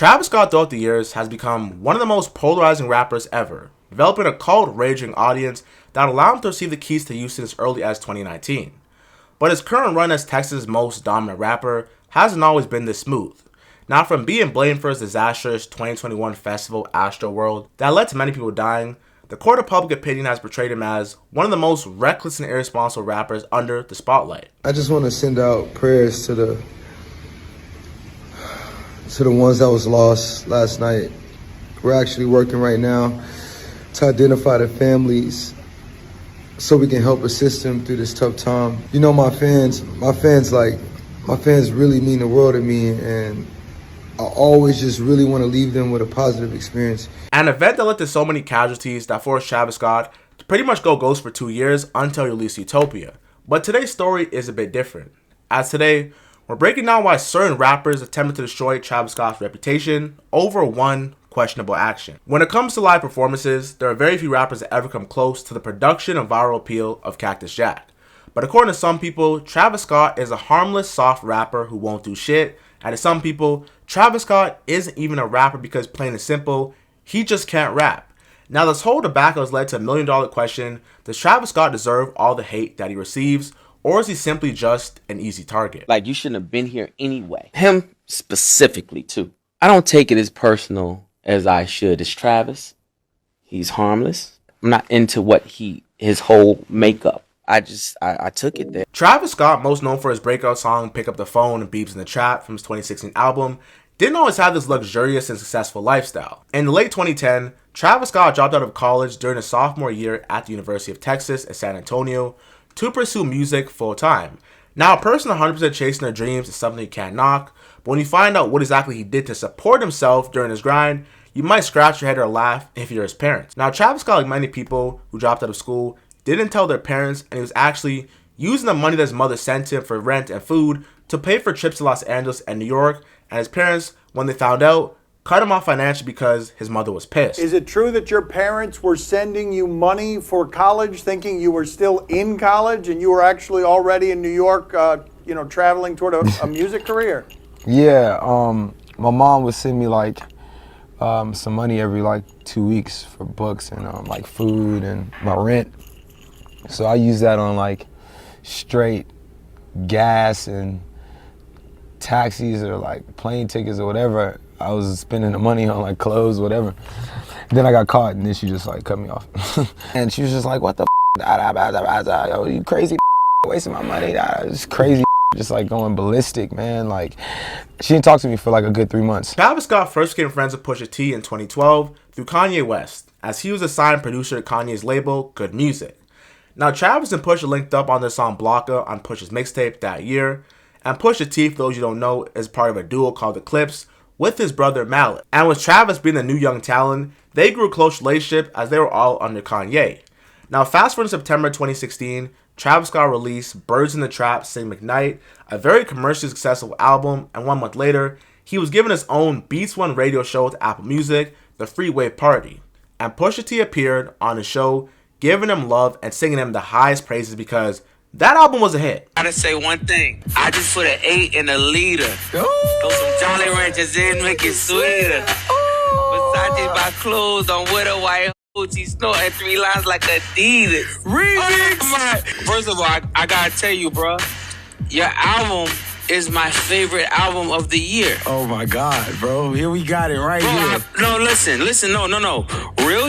Travis Scott throughout the years has become one of the most polarizing rappers ever, developing a cult-raging audience that allowed him to receive the keys to Houston as early as 2019. But his current run as Texas' most dominant rapper hasn't always been this smooth. Now, from being blamed for his disastrous 2021 festival Astroworld that led to many people dying, the court of public opinion has portrayed him as one of the most reckless and irresponsible rappers under the spotlight. I just want to send out prayers to the ones that was lost last night. We're actually working right now to identify the families so we can help assist them through this tough time. You know, my fans really mean the world to me, and I always just really want to leave them with a positive experience. An event that led to so many casualties that forced Travis Scott to pretty much go ghost for 2 years until he released Utopia. But today's story is a bit different, as today, we're breaking down why certain rappers attempted to destroy Travis Scott's reputation over one questionable action. When it comes to live performances, there are very few rappers that ever come close to the production and viral appeal of Cactus Jack. But according to some people, Travis Scott is a harmless, soft rapper who won't do shit. And to some people, Travis Scott isn't even a rapper because, plain and simple, he just can't rap. Now, this whole debacle has led to $1 million question: does Travis Scott deserve all the hate that he receives? Or is he simply just an easy target? Like, you shouldn't have been here anyway. Him specifically, too. I don't take it as personal as I should. It's Travis. He's harmless. I'm not into his whole makeup. I took it there. Travis Scott, most known for his breakout song Pick Up the Phone and Beeps in the Trap from his 2016 album, didn't always have this luxurious and successful lifestyle. In the late 2010, Travis Scott dropped out of college during his sophomore year at the University of Texas at San Antonio to pursue music full-time. Now, a person 100% chasing their dreams is something you can't knock, but when you find out what exactly he did to support himself during his grind, you might scratch your head or laugh if you're his parents. Now, Travis Scott, like many people who dropped out of school, didn't tell their parents, and he was actually using the money that his mother sent him for rent and food to pay for trips to Los Angeles and New York, and his parents, when they found out, cut him off financially because his mother was pissed. Is it true that your parents were sending you money for college, thinking you were still in college and you were actually already in New York, traveling toward a music career? Yeah, my mom would send me some money every 2 weeks for books and food and my rent. So I use that on straight gas and taxis or plane tickets or whatever. I was spending the money on clothes, whatever. Then I got caught, and then she just cut me off. And she was just like, "What the yo, you crazy wasting my money?" It's crazy, just going ballistic, man. She didn't talk to me for a good 3 months. Travis Scott first became friends with Pusha T in 2012 through Kanye West, as he was a signed producer at Kanye's label, Good Music. Now, Travis and Pusha linked up on their song Blocker on Pusha's mixtape that year, and Pusha T, for those you don't know, is part of a duo called Eclipse with his brother Mallet. And with Travis being the new young talent, they grew a close relationship as they were all under Kanye. Now, fast forward to September 2016, Travis Scott released Birds in the Trap, Sing McKnight, a very commercially successful album, and 1 month later, he was given his own Beats One radio show with Apple Music, The Freeway Party. And Pusha T appeared on the show, giving him love and singing him the highest praises because that album was a hit. I gotta say one thing. I just put an 8 in a liter. Throw some Jolly Ranchers in, make it sweeter. Versace by clothes on with a white hood. She snorting 3 lines like Adidas. Remix! First of all, I gotta tell you, bro. Your album is my favorite album of the year. Oh my God, bro. Here we got it right here. No, listen. No. Real.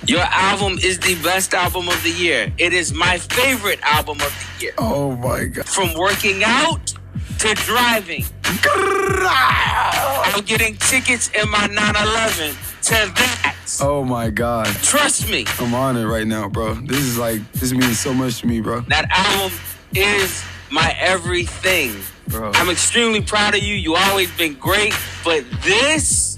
Your album is the best album of the year. It is my favorite album of the year. Oh my God. From working out to driving. I'm getting tickets in my 911 to that. Oh my God. Trust me. I'm on it right now, bro. This means so much to me, bro. That album is my everything. Bro. I'm extremely proud of you. You always been great, but this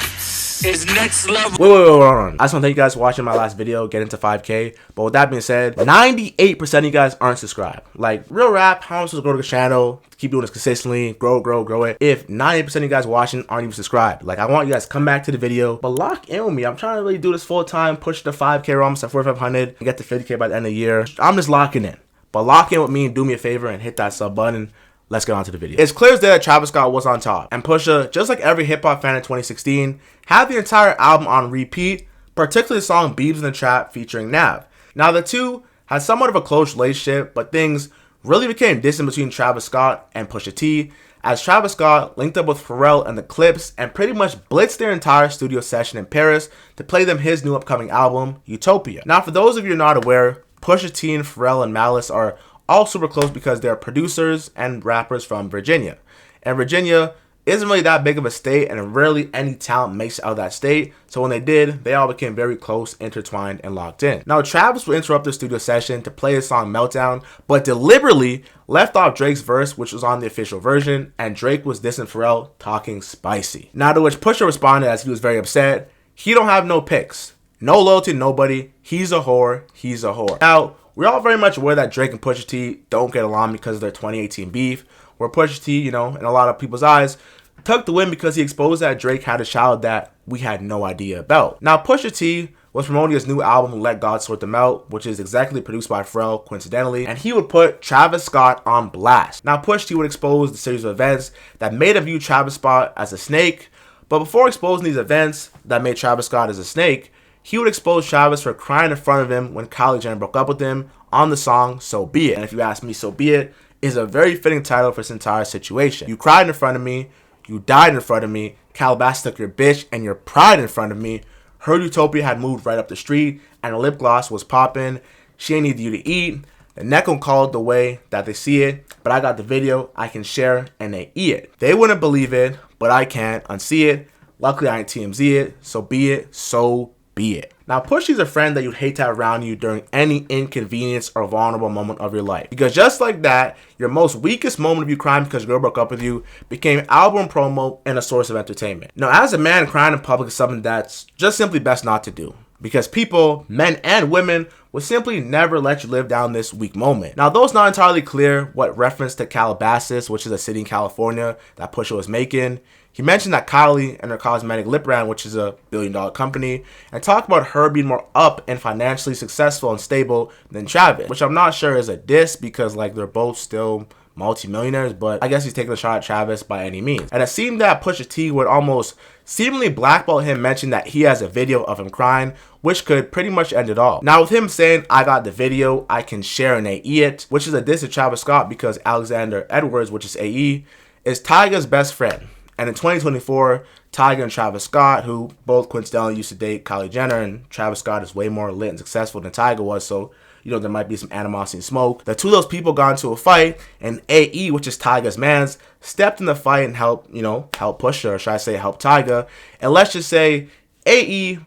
is next level. Wait, hold on. I just want to thank you guys for watching my last video, get into 5K. But with that being said, 98% of you guys aren't subscribed. Real rap, how am I supposed to grow the channel, keep doing this consistently, grow it, if 98% of you guys watching aren't even subscribed? I want you guys to come back to the video, but lock in with me. I'm trying to really do this full time, push the 5K almost at 4,500, and get to 50K by the end of the year. I'm just locking in. But lock in with me and do me a favor and hit that sub button. let's get on to the video. It's clear as day that Travis Scott was on top, and Pusha, just like every hip-hop fan in 2016, had the entire album on repeat, particularly the song Beebs in the Trap featuring Nav. Now the two had somewhat of a close relationship, but things really became distant between Travis Scott and Pusha T, as Travis Scott linked up with Pharrell and the Clips and pretty much blitzed their entire studio session in Paris to play them his new upcoming album, Utopia. Now for those of you not aware, Pusha T and Pharrell and Malice are all super close because they're producers and rappers from Virginia. And Virginia isn't really that big of a state, and rarely any talent makes it out of that state. So when they did, they all became very close, intertwined, and locked in. Now Travis would interrupt the studio session to play his song Meltdown, but deliberately left off Drake's verse, which was on the official version, and Drake was dissing Pharrell, talking spicy. Now to which Pusha responded as he was very upset, "He don't have no picks. No loyalty to nobody. He's a whore. He's a whore." Now, we're all very much aware that Drake and Pusha T don't get along because of their 2018 beef, where Pusha T, in a lot of people's eyes, took the win because he exposed that Drake had a child that we had no idea about. Now, Pusha T was promoting his new album, Let God Sort Them Out, which is exactly produced by Pharrell, coincidentally, and he would put Travis Scott on blast. Now, Pusha T would expose the series of events that made him view Travis Scott as a snake, but before exposing these events that made Travis Scott as a snake, he would expose Travis for crying in front of him when Kylie Jenner broke up with him on the song So Be It. And if you ask me, So Be It is a very fitting title for this entire situation. You cried in front of me, you died in front of me, Calabasas took your bitch and your pride in front of me, her Utopia had moved right up the street, and the lip gloss was popping, she ain't need you to eat, the neck don't call it the way that they see it, but I got the video I can share and they eat it. They wouldn't believe it, but I can't unsee it. Luckily I ain't TMZ it, so be it, so be it. Now, Pushy's a friend that you'd hate to have around you during any inconvenience or vulnerable moment of your life. Because just like that, your most weakest moment of you crying because your girl broke up with you became album promo and a source of entertainment. Now, as a man, crying in public is something that's just simply best not to do. Because people, men and women, will simply never let you live down this weak moment. Now, though it's not entirely clear what reference to Calabasas, which is a city in California that Pusha was making, he mentioned that Kylie and her cosmetic lip brand, which is a billion-dollar company, and talked about her being more up and financially successful and stable than Travis, which I'm not sure is a diss because they're both still multi-millionaires, but I guess he's taking a shot at Travis by any means. And it seemed that Pusha T would almost seemingly blackball him, mention that he has a video of him crying, which could pretty much end it all. Now with him saying, I got the video, I can share and AE it, which is a diss to Travis Scott because Alexander Edwards, which is AE, is Tyga's best friend. And in 2024, Tyga and Travis Scott, who both coincidentally used to date Kylie Jenner, and Travis Scott is way more lit and successful than Tyga was, so there might be some animosity and smoke. The two of those people got into a fight, and AE, which is Tyga's mans, stepped in the fight and helped Pusha, or should I say help Tyga. And let's just say AE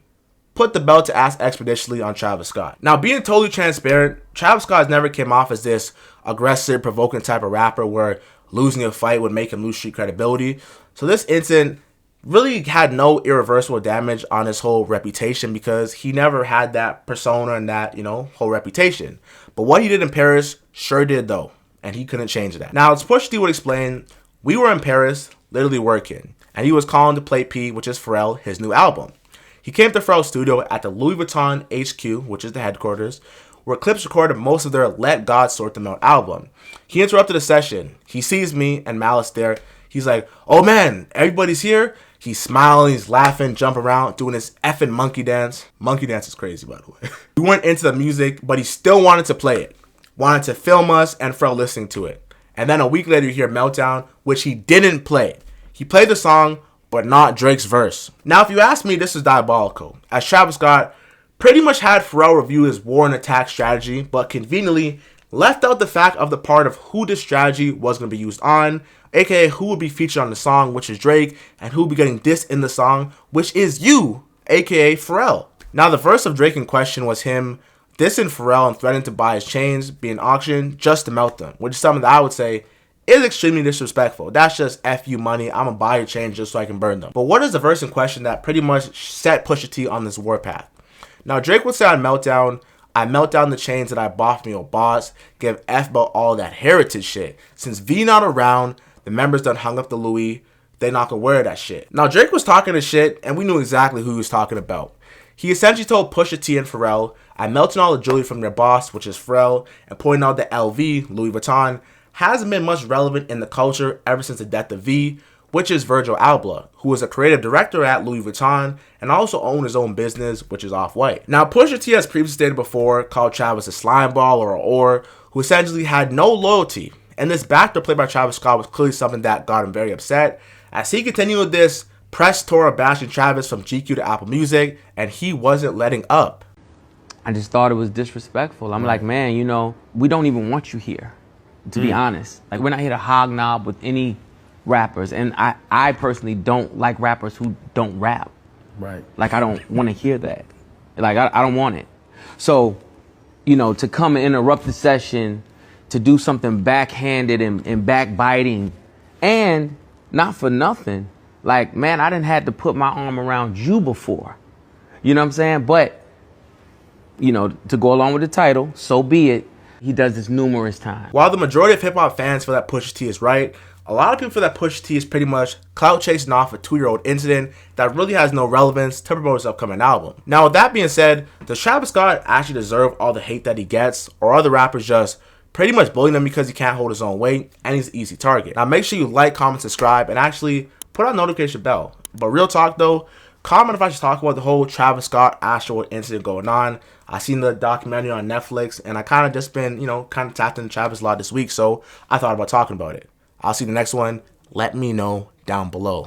put the belt to ass expeditiously on Travis Scott. Now, being totally transparent, Travis Scott never came off as this aggressive, provoking type of rapper where losing a fight would make him lose street credibility. So this incident really had no irreversible damage on his whole reputation because he never had that persona and that, whole reputation. But what he did in Paris sure did though, and he couldn't change that. Now, as Pusha T would explain, we were in Paris, literally working, and he was calling to play P, which is Pharrell, his new album. He came to Pharrell's studio at the Louis Vuitton HQ, which is the headquarters, where Clips recorded most of their Let God Sort Them Out album. He interrupted the session. He sees me and Malice there. He's like, oh man, everybody's here? He's smiling, he's laughing, jumping around, doing this effing monkey dance. Monkey dance is crazy, by the way. We weren't into the music, but he still wanted to play it. Wanted to film us and Pharrell listening to it. And then a week later, you hear Meltdown, which he didn't play. He played the song, but not Drake's verse. Now, if you ask me, this is diabolical, as Travis Scott pretty much had Pharrell review his war and attack strategy, but conveniently left out the fact of the part of who this strategy was going to be used on, aka who would be featured on the song, which is Drake, and who would be getting dissed in the song, which is you, aka Pharrell. Now, the verse of Drake in question was him dissing Pharrell and threatening to buy his chains being auctioned just to melt them, which is something that I would say is extremely disrespectful. That's just F you money, I'm gonna buy your chains just so I can burn them. But what is the verse in question that pretty much set Pusha T on this warpath? Now, Drake would say on Meltdown, I melt down the chains that I bought from your boss, give F about all that heritage shit. Since V not around, the members done hung up the Louis, they not gonna wear that shit. Now, Drake was talking to shit, and we knew exactly who he was talking about. He essentially told Pusha T and Pharrell, I melted all the jewelry from your boss, which is Pharrell, and pointing out the LV, Louis Vuitton, hasn't been much relevant in the culture ever since the death of V, which is Virgil Abloh, who was a creative director at Louis Vuitton and also owned his own business, which is Off-White. Now, Pusha T has previously stated before, called Travis a slimeball or an or, who essentially had no loyalty. And this backdoor play by Travis Scott was clearly something that got him very upset, as he continued with this press tour of bashing Travis from GQ to Apple Music, and he wasn't letting up. I just thought it was disrespectful. I'm like, man, you know, we don't even want you here, to be honest. Like, we're not here to hobnob with any rappers, and I personally don't like rappers who don't rap. Right. Like, I don't want to hear that. Like, I don't want it. So, you know, to come and interrupt the session, to do something backhanded and backbiting, and not for nothing, like, man, I didn't have to put my arm around you before. You know what I'm saying? But, you know, to go along with the title, so be it. He does this numerous times. While the majority of hip-hop fans feel that Pusha T is right, a lot of people feel that Pusha T is pretty much clout chasing off a 2-year-old incident that really has no relevance to promote his upcoming album. Now, with that being said, does Travis Scott actually deserve all the hate that he gets, or are the rappers just pretty much bullying him because he can't hold his own weight and he's an easy target? Now, make sure you like, comment, subscribe, and actually put on notification bell. But real talk though, comment if I should talk about the whole Travis Scott Astroworld incident going on. I seen the documentary on Netflix, and I kind of just been, you know, kind of tapped into Travis a lot this week, so I thought about talking about it. I'll see you in the next one. Let me know down below.